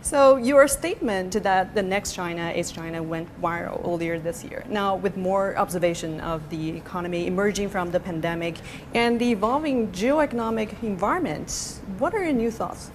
So your statement that the next China is China went viral earlier this year. Now, with more observation of the economy emerging from the pandemic and the evolving geoeconomic environment, what are your new thoughts?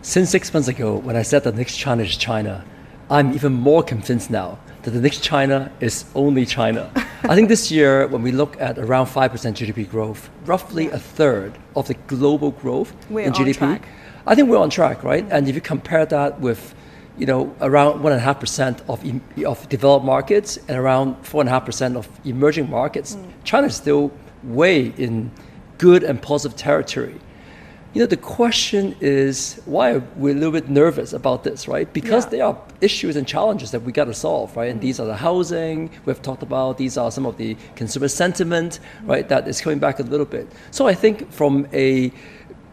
Since 6 months ago, when I said the next China is China, I'm even more convinced now that the next China is only China. I think this year, when we look at around 5% GDP growth, roughly a third of the global growth We're in on GDP, track. I think we're on track, right? And if you compare that with, around 1.5% of developed markets and around 4.5% of emerging markets, China is still way in good and positive territory. The question is, why are we a little bit nervous about this, right? Because there are issues and challenges that we got to solve, right? And these are the housing we've talked about. These are some of the consumer sentiment, right? That is coming back a little bit. So I think from a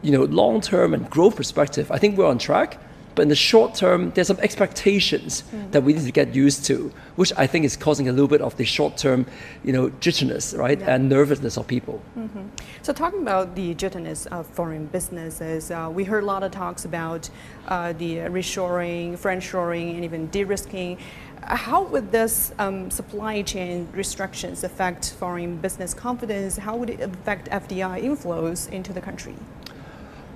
long-term and growth perspective, I think we're on track. But in the short term, there's some expectations that we need to get used to, which I think is causing a little bit of the short-term, jitteriness, right, and nervousness of people. So talking about the jitteriness of foreign businesses, we heard a lot of talks about the reshoring, friendshoring, and even de-risking. How would this supply chain restrictions affect foreign business confidence? How would it affect FDI inflows into the country?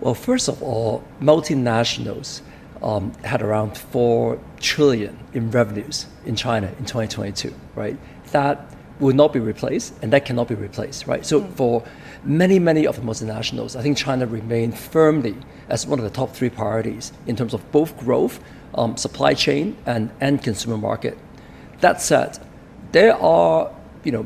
Well, first of all, multinationals had around 4 trillion in revenues in China in 2022, right? That will not be replaced, and that cannot be replaced, right? So for many of the multinationals, I think China remained firmly as one of the top 3 priorities in terms of both growth, supply chain, and end consumer market. That said, there are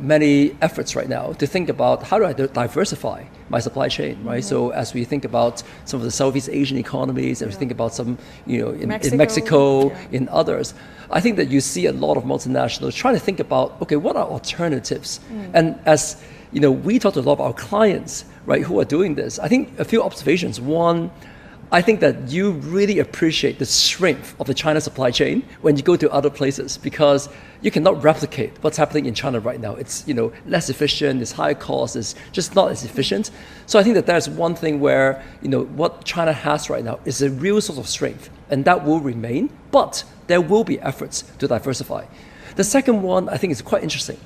many efforts right now to think about how do I diversify my supply chain, right? So as we think about some of the Southeast Asian economies, as we think about some, in Mexico, in others, I think that you see a lot of multinationals trying to think about, okay, what are alternatives? And as we talk to a lot of our clients, right, who are doing this, I think a few observations. One, I think that you really appreciate the strength of the China supply chain when you go to other places, because you cannot replicate what's happening in China right now. It's less efficient, it's higher cost, it's just not as efficient. So I think that there's one thing where what China has right now is a real source of strength, and that will remain, but there will be efforts to diversify. The second one I think is quite interesting.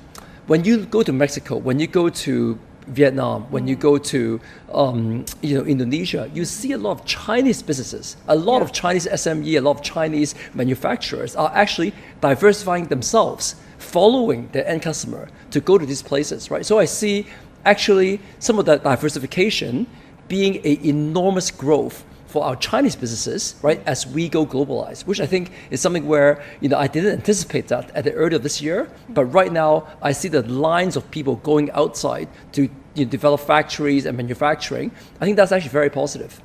When you go to Mexico, when you go to Vietnam, when you go to Indonesia, you see a lot of Chinese businesses, a lot of Chinese SME, a lot of Chinese manufacturers are actually diversifying themselves, following their end customer to go to these places, right? So I see actually some of that diversification being an enormous growth for our Chinese businesses, right, as we go globalized, which I think is something where, I didn't anticipate that at the early of this year, but right now I see the lines of people going outside to develop factories and manufacturing. I think that's actually very positive.